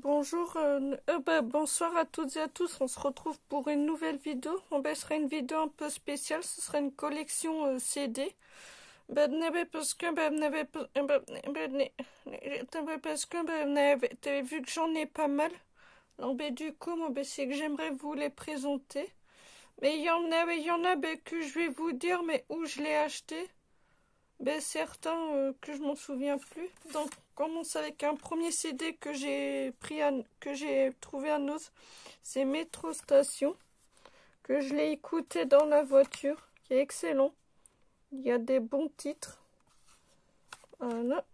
Bonjour, bonsoir à toutes et à tous. On se retrouve pour une nouvelle vidéo. Ce sera une vidéo un peu spéciale. Ce sera une collection CD. T'as vu que j'en ai pas mal. Donc, du coup, c'est que j'aimerais vous les présenter. Mais il y en a que je vais vous dire, mais où je l'ai acheté. Certains que je m'en souviens plus. Donc, on commence avec un premier CD que j'ai trouvé à Noz. C'est Métro Station, que je l'ai écouté dans la voiture, qui est excellent. Il y a des bons titres. Voilà.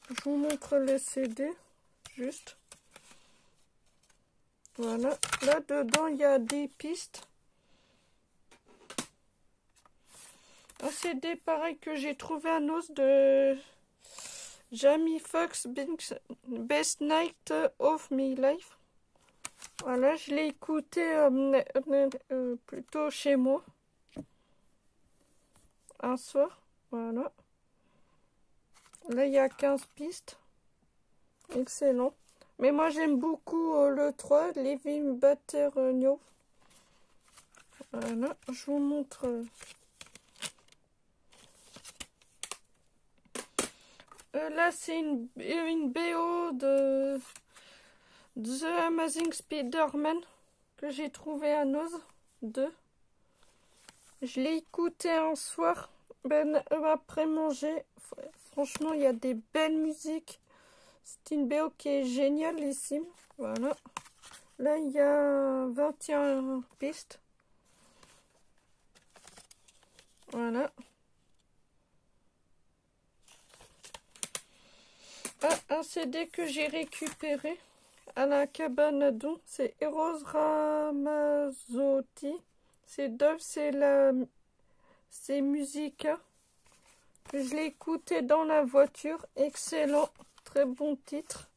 Je vous montre le CD, juste. Voilà. Là, dedans, il y a des pistes. Un CD pareil que j'ai trouvé à Noz de Jamie Foxx, Best Night of My Life. Voilà, je l'ai écouté plutôt chez moi. Un soir. Voilà. Là, il y a 15 pistes. Excellent. Mais moi, j'aime beaucoup le 3, Living Better New. Voilà, je vous montre. Là, c'est une BO de The Amazing Spider-Man que j'ai trouvé à Noz 2. Je l'ai écouté un soir après manger. Franchement, il y a des belles musiques. C'est une BO qui est génialissime. Voilà. Là, il y a 21 pistes. Voilà. Un CD que j'ai récupéré à la cabane à don, c'est Eros Ramazzotti. C'est Dove, c'est Musica. Je l'ai écouté dans la voiture. Excellent. Très bon titre.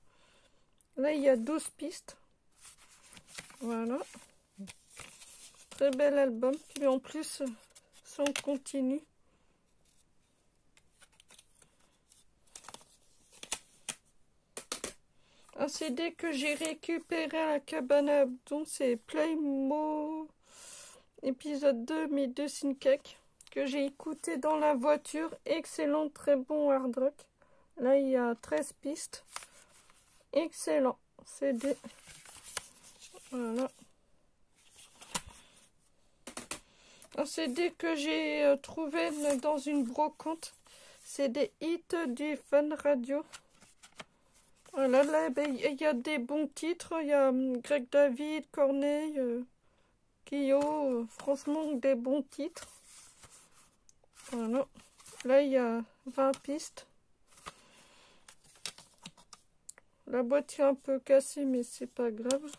Là, il y a 12 pistes. Voilà. Très bel album. Puis en plus, ça on continue. Un CD que j'ai récupéré à la cabane à Abdon, c'est Playmo épisode 2, mes deux Sincake, que j'ai écouté dans la voiture. Excellent, très bon hard rock. Là, il y a 13 pistes. Excellent CD. Voilà. Un CD que j'ai trouvé dans une brocante. C'est des hits du Fun Radio. Voilà, là, il y a des bons titres. Il y a Greg David, Corneille, Kyo. Franchement, des bons titres. Voilà. Là, il y a 20 pistes. La boîte est un peu cassée, mais c'est pas grave.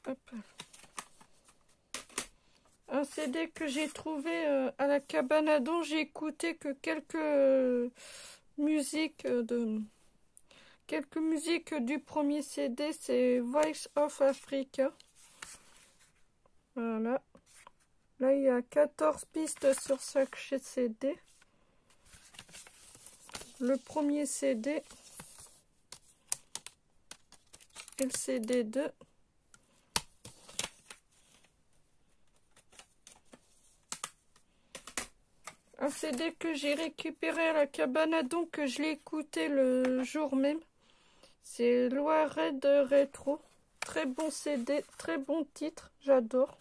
Hop. Un CD que j'ai trouvé à la cabane à don. J'ai écouté que quelques musiques du premier CD. C'est Voice of Africa. Voilà. Là, il y a 14 pistes sur chaque CD. Le premier CD et le CD 2. Un CD que j'ai récupéré à la cabane à don, que je l'ai écouté le jour même. C'est Loiret de Rétro. Très bon CD, très bon titre, j'adore.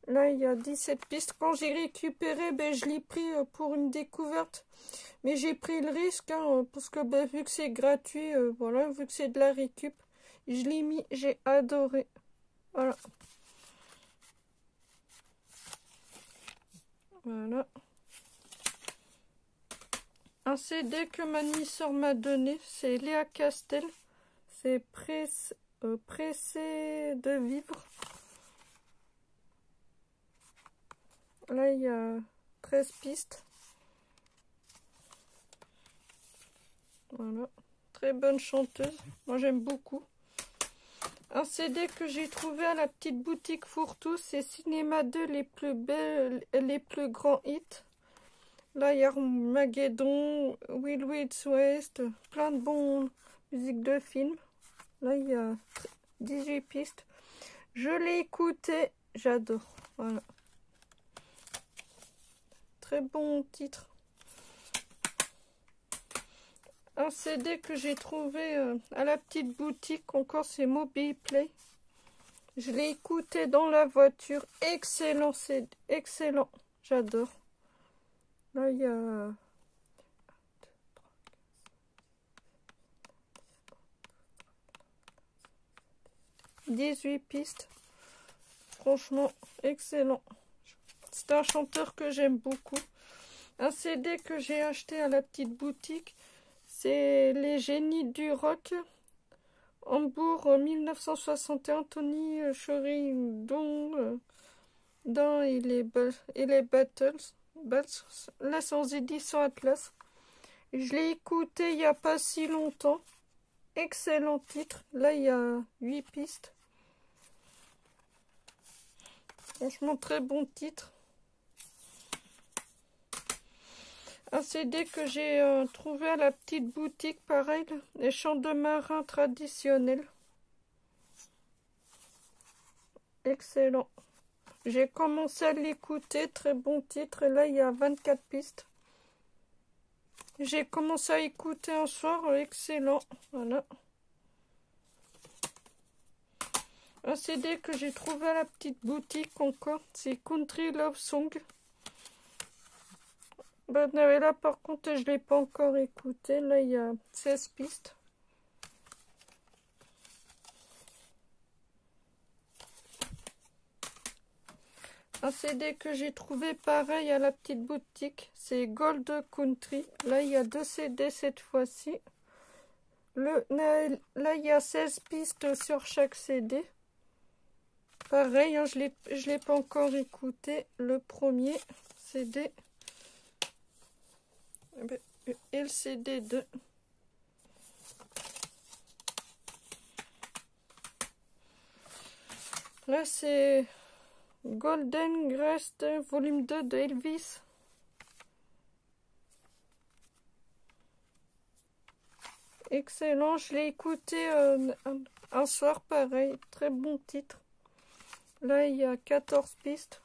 Là, il y a 17 pistes. Quand j'ai récupéré, je l'ai pris pour une découverte. Mais j'ai pris le risque, parce que vu que c'est gratuit, voilà, vu que c'est de la récup, je l'ai mis, j'ai adoré. Voilà. Voilà. Un CD que ma demi-sœur m'a donné, c'est Léa Castel. C'est Pressé de vivre. Là, il y a 13 pistes. Voilà. Très bonne chanteuse. Moi, j'aime beaucoup. Un CD que j'ai trouvé à la petite boutique Fourre-Tout, c'est Cinéma 2, les plus belles, les plus grands hits. Là, il y a Armageddon, Wild Wild West, plein de bons musiques de films. Là, il y a 18 pistes. Je l'ai écouté, j'adore. Voilà. Très bon titre. Un CD que j'ai trouvé à la petite boutique, encore c'est Mobiplay. Je l'ai écouté dans la voiture. Excellent CD, excellent. J'adore. Là, il y a 18 pistes. Franchement, excellent. C'est un chanteur que j'aime beaucoup. Un CD que j'ai acheté à la petite boutique, c'est Les Génies du Rock. Hambourg 1961, Tony Sheridan et les Battles. Là, sans édition Atlas. Je l'ai écouté il n'y a pas si longtemps. Excellent titre. Là, il y a 8 pistes. Franchement, très bon titre. Un CD que j'ai trouvé à la petite boutique, pareil, les chants de marins traditionnels. Excellent. J'ai commencé à l'écouter, très bon titre, et là il y a 24 pistes. J'ai commencé à écouter un soir, excellent. Voilà. Un CD que j'ai trouvé à la petite boutique encore, c'est Country Love Song. Ben, là par contre je ne l'ai pas encore écouté. Là il y a 16 pistes. Un CD que j'ai trouvé pareil à la petite boutique, c'est Gold Country. Là il y a 2 CD cette fois-ci. Là il y a 16 pistes sur chaque CD. Pareil, hein, je l'ai pas encore écouté. Le premier CD. Et le CD 2. Là, c'est Golden Grest, volume 2 de Elvis. Excellent, je l'ai écouté un soir, pareil. Très bon titre. Là, il y a 14 pistes.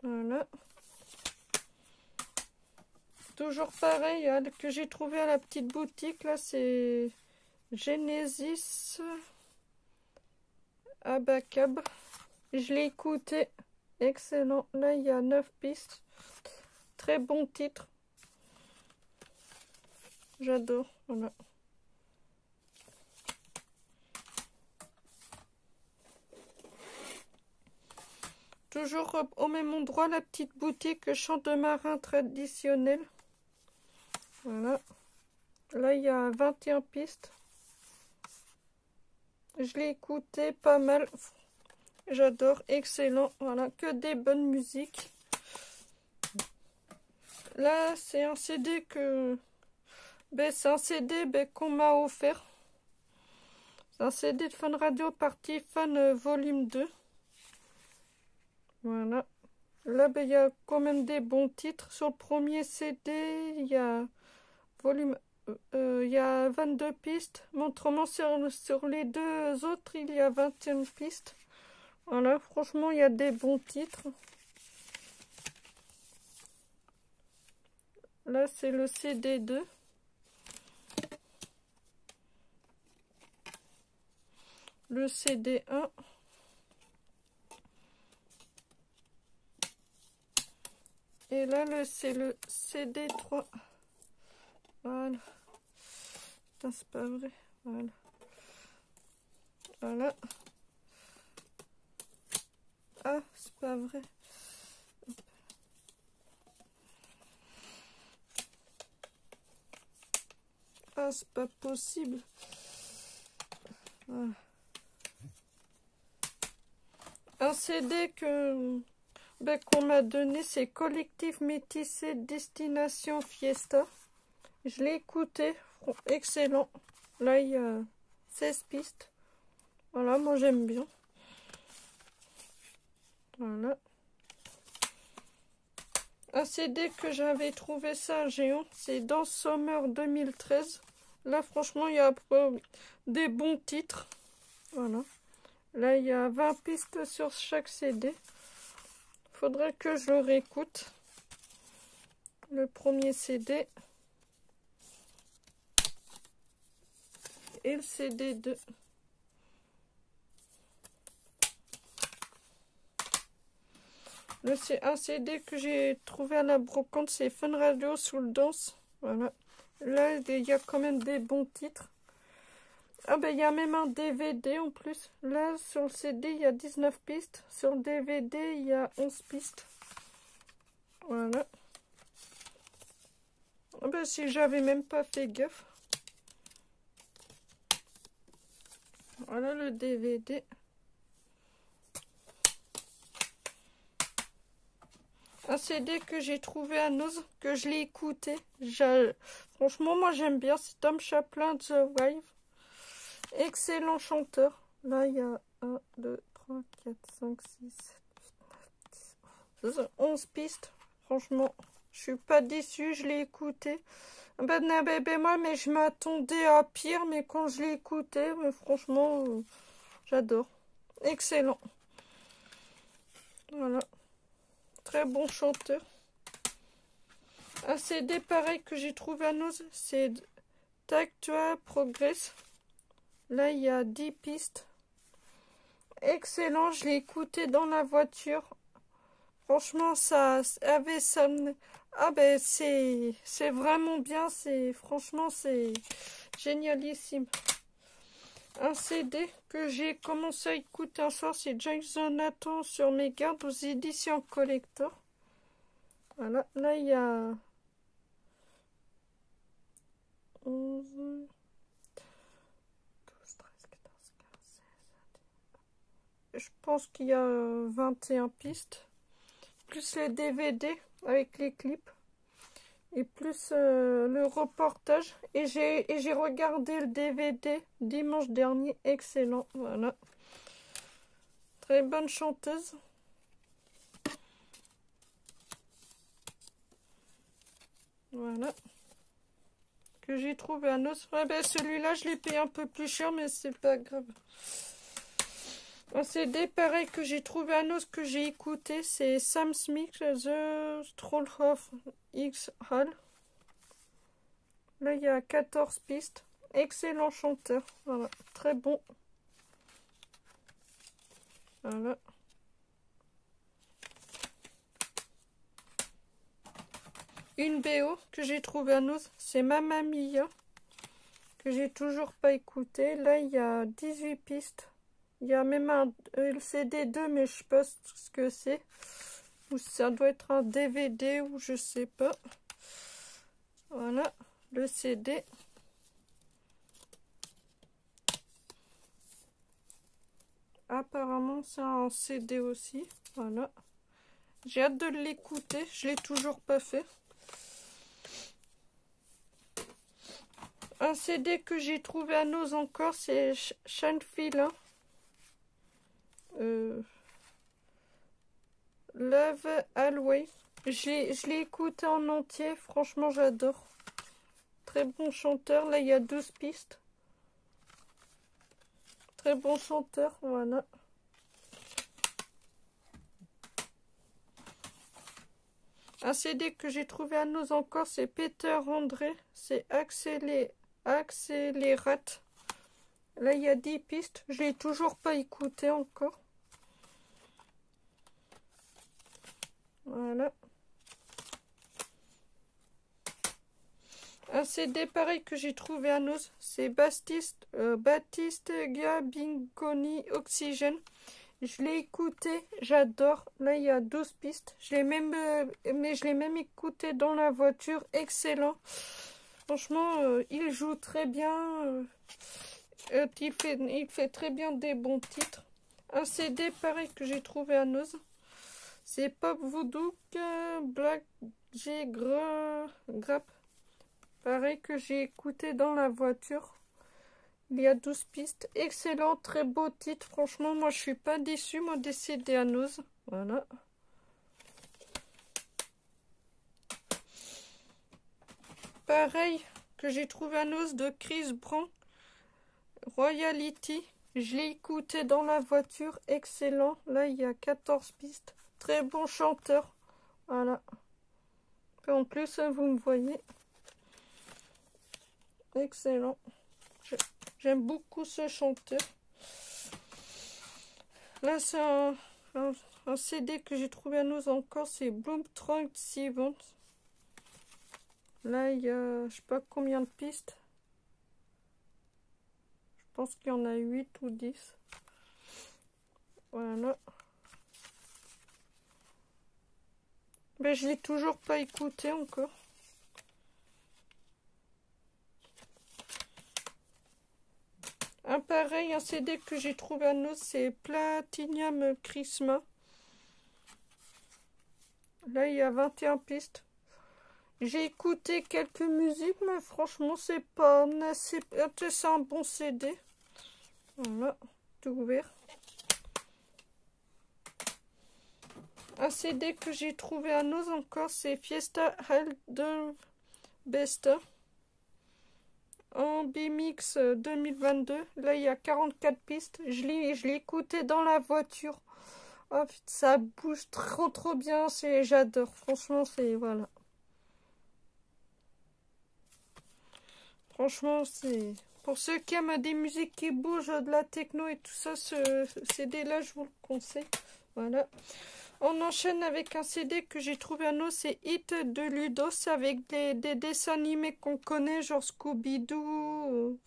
Voilà. Toujours pareil, que j'ai trouvé à la petite boutique. Là, c'est Genesis Abacab. Je l'ai écouté. Excellent. Là, il y a 9 pistes. Très bon titre. J'adore. Voilà. Toujours au même endroit, la petite boutique chant de marin traditionnel. Voilà. Là, il y a 21 pistes. Je l'ai écouté pas mal. J'adore. Excellent. Voilà. Que des bonnes musiques. Là, c'est un CD que... c'est un CD qu'on m'a offert. C'est un CD de Fun Radio Party Fun Volume 2. Voilà. Là, il y a quand même des bons titres. Sur le premier CD, il y a il y a 22 pistes. Mais autrement, sur les deux autres, il y a 21 pistes. Voilà, franchement, il y a des bons titres. Là, c'est le CD 2. Le CD 1. Et là, c'est le CD 3. Voilà. Putain, c'est pas vrai. Voilà. Voilà. Ah, c'est pas vrai. Ah, c'est pas possible. Voilà. Un CD qu'on m'a donné, c'est Collectif Métissé Destination Fiesta. Je l'ai écouté, excellent. Là, il y a 16 pistes. Voilà, moi j'aime bien. Voilà. Un CD que j'avais trouvé ça à Géant, c'est dans Summer 2013. Là, franchement, il y a des bons titres. Voilà. Là, il y a 20 pistes sur chaque CD. Faudrait que je le réécoute. Le premier CD. Et le CD 2. C'est un CD que j'ai trouvé à la brocante, c'est Fun Radio Soul Dance. Voilà. Là, il y a quand même des bons titres. Ah ben, il y a même un DVD en plus. Là, sur le CD, il y a 19 pistes. Sur le DVD, il y a 11 pistes. Voilà. Ah ben, si j'avais même pas fait gaffe. Voilà le DVD. Un CD que j'ai trouvé à Noz, que je l'ai écouté. Franchement, moi j'aime bien. C'est Tom Chaplin, The Wave. Excellent chanteur. Là, il y a 1, 2, 3, 4, 5, 6, 7, 8, 9, 10, 11 pistes. Franchement, je suis pas déçue. Je l'ai écouté. Moi, mais je m'attendais à pire. Mais quand je l'ai écouté, franchement, j'adore. Excellent. Voilà. Très bon chanteur. Un CD pareil que j'ai trouvé à Noz, c'est Tactua Progress. Là, il y a 10 pistes. Excellent, je l'ai écouté dans la voiture. Franchement, ça avait ça. Ah ben, c'est vraiment bien. Franchement, c'est génialissime. Un CD que j'ai commencé à écouter un soir, c'est Jason Nathan sur mes gardes aux éditions collector. Voilà, là il y a 11, 12, 13, 14, 15, 16, 17. Je pense qu'il y a 21 pistes. Plus les DVD avec les clips. Et plus le reportage. Et j'ai regardé le DVD dimanche dernier. Excellent. Voilà. Très bonne chanteuse. Voilà. Que j'ai trouvé à Nos. Ouais, ben celui-là, je l'ai payé un peu plus cher, mais c'est pas grave. Un CD pareil que j'ai trouvé à Nos, que j'ai écouté, c'est Sam Smith, The Stroll of X Hall. Là, il y a 14 pistes. Excellent chanteur. Voilà. Très bon. Voilà. Une BO que j'ai trouvé à Noz, c'est Mamma Mia, que j'ai toujours pas écouté. Là, il y a 18 pistes. Il y a même un CD2, mais je sais pas ce que c'est. Ou ça doit être un DVD, ou je sais pas. Voilà, le CD. Apparemment, c'est un CD aussi. Voilà. J'ai hâte de l'écouter. Je l'ai toujours pas fait. Un CD que j'ai trouvé à Noz encore, c'est Shanfila. Love Always. Je l'ai écouté en entier. Franchement, j'adore. Très bon chanteur. Là, il y a 12 pistes. Très bon chanteur. Voilà. Un CD que j'ai trouvé à Noz encore, c'est Peter André. C'est Accélérate. Là, il y a 10 pistes. Je l'ai toujours pas écouté encore. Voilà. Un CD pareil que j'ai trouvé à Noz, c'est Baptiste Gabingoni Oxygène. Je l'ai écouté, j'adore. Là, il y a 12 pistes. Mais je l'ai même écouté dans la voiture. Excellent. Franchement, il joue très bien. Il fait très bien des bons titres. Un CD pareil que j'ai trouvé à Noz, c'est Pop Voodoo Black J Grapp. Pareil que j'ai écouté dans la voiture. Il y a 12 pistes. Excellent, très beau titre. Franchement, moi, je suis pas déçue, moi, des CD à Noz. Voilà. Pareil, que j'ai trouvé un os de Chris Brown, Royalty. Je l'ai écouté dans la voiture, excellent. Là, il y a 14 pistes. Très bon chanteur. Voilà. En plus, vous me voyez. Excellent. J'aime beaucoup ce chanteur. Là, c'est un CD que j'ai trouvé à nous encore. C'est Bloom Trunk Event. Là, il y a, je sais pas combien de pistes. Je pense qu'il y en a 8 ou 10. Voilà. Mais je l'ai toujours pas écouté encore. Un pareil, un CD que j'ai trouvé à nous, c'est Platinum Christmas. Là, il y a 21 pistes. J'ai écouté quelques musiques, mais franchement, c'est pas assez. C'est un bon CD. Voilà, tout ouvert. Un CD que j'ai trouvé à nous encore, c'est Fiesta Helder Besta en B-Mix 2022. Là, il y a 44 pistes. Je l'ai écouté dans la voiture. Oh, ça bouge trop bien. J'adore. Franchement, c'est... Voilà. Franchement, c'est... Pour ceux qui aiment des musiques qui bougent, de la techno et tout ça, ce CD-là, je vous le conseille. Voilà. On enchaîne avec un CD que j'ai trouvé à nous, c'est Hit de Ludos, avec des dessins animés qu'on connaît, genre Scooby-Doo,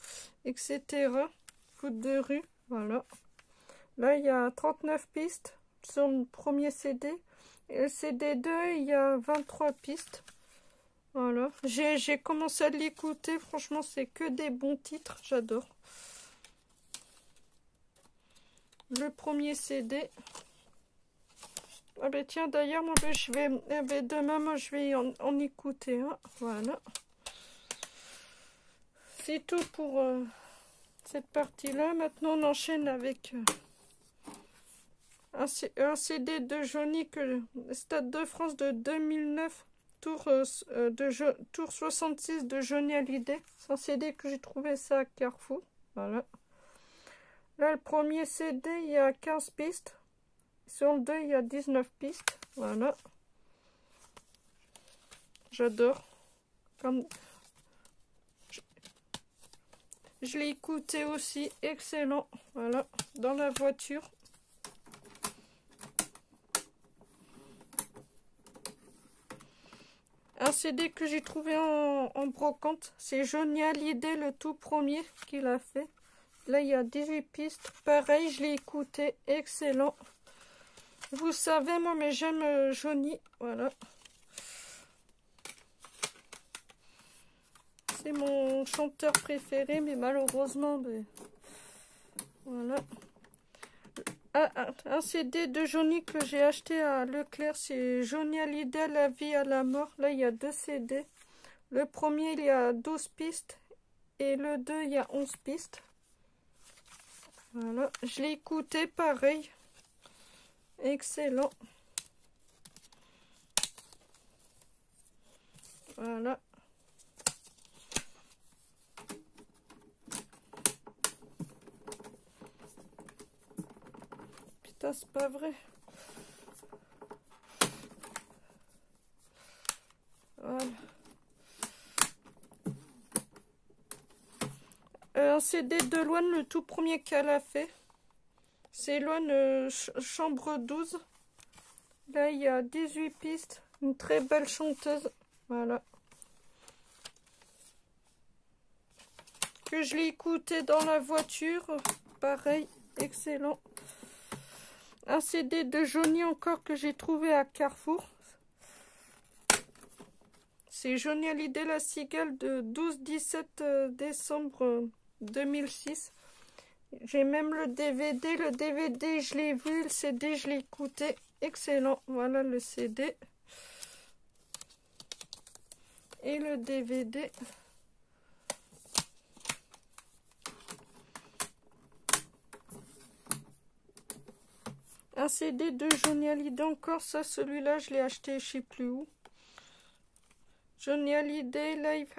etc. Foot de rue, voilà. Là, il y a 39 pistes sur le premier CD. Et le CD 2, il y a 23 pistes. Voilà. J'ai commencé à l'écouter, franchement, c'est que des bons titres, j'adore. Le premier CD... Ah ben tiens, d'ailleurs, moi je vais demain, moi je vais en écouter un. Voilà. C'est tout pour cette partie-là. Maintenant, on enchaîne avec un CD de Johnny, que Stade de France de 2009, tour 66 de Johnny Hallyday. C'est un CD que j'ai trouvé ça à Carrefour. Voilà. Là, le premier CD, il y a 15 pistes. Sur le 2, il y a 19 pistes. Voilà. J'adore. Je l'ai écouté aussi. Excellent. Voilà. Dans la voiture. Un CD que j'ai trouvé en brocante. C'est Johnny Hallyday, le tout premier qu'il a fait. Là, il y a 18 pistes. Pareil, je l'ai écouté. Excellent. Vous savez, moi, mais j'aime Johnny. Voilà. C'est mon chanteur préféré, mais malheureusement, ben, voilà. Un CD de Johnny que j'ai acheté à Leclerc, c'est Johnny Hallyday, La vie à la mort. Là, il y a 2 CD. Le premier, il y a 12 pistes. Et le 2, il y a 11 pistes. Voilà. Je l'ai écouté, pareil. Excellent. Voilà. Putain, c'est pas vrai. Voilà. Un CD de Loane, le tout premier qu'elle a fait. C'est Loane Chambre 12. Là, il y a 18 pistes. Une très belle chanteuse. Voilà. Que je l'ai écouté dans la voiture. Pareil, excellent. Un CD de Johnny encore que j'ai trouvé à Carrefour. C'est Johnny Hallyday, La Cigale de 12-17 décembre 2006. J'ai même le DVD. Le DVD, je l'ai vu. Le CD, je l'ai écouté. Excellent. Voilà le CD. Et le DVD. Un CD de Johnny Hallyday encore. Ça, celui-là, je l'ai acheté je sais plus où. Johnny Hallyday Live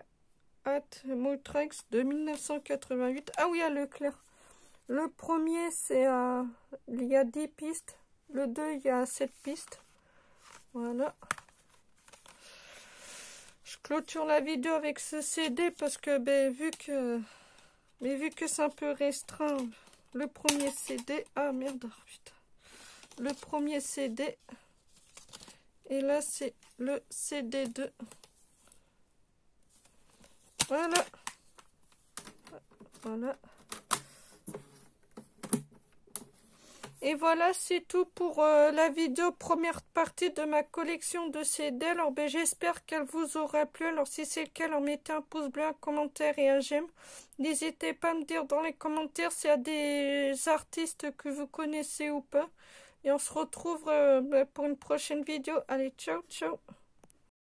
at Moutrex de 1988. Ah oui, à Leclerc. Le premier, c'est il y a 10 pistes. Le 2, il y a 7 pistes. Voilà. Je clôture la vidéo avec ce CD parce que, vu que c'est un peu restreint, le premier CD... Ah, merde, putain. Le premier CD. Et là, c'est le CD2. Voilà. Voilà. Et voilà, c'est tout pour la vidéo première partie de ma collection de CD. Alors, j'espère qu'elle vous aura plu. Alors, si c'est le cas, alors mettez un pouce bleu, un commentaire et un j'aime. N'hésitez pas à me dire dans les commentaires s'il y a des artistes que vous connaissez ou pas. Et on se retrouve pour une prochaine vidéo. Allez, ciao, ciao.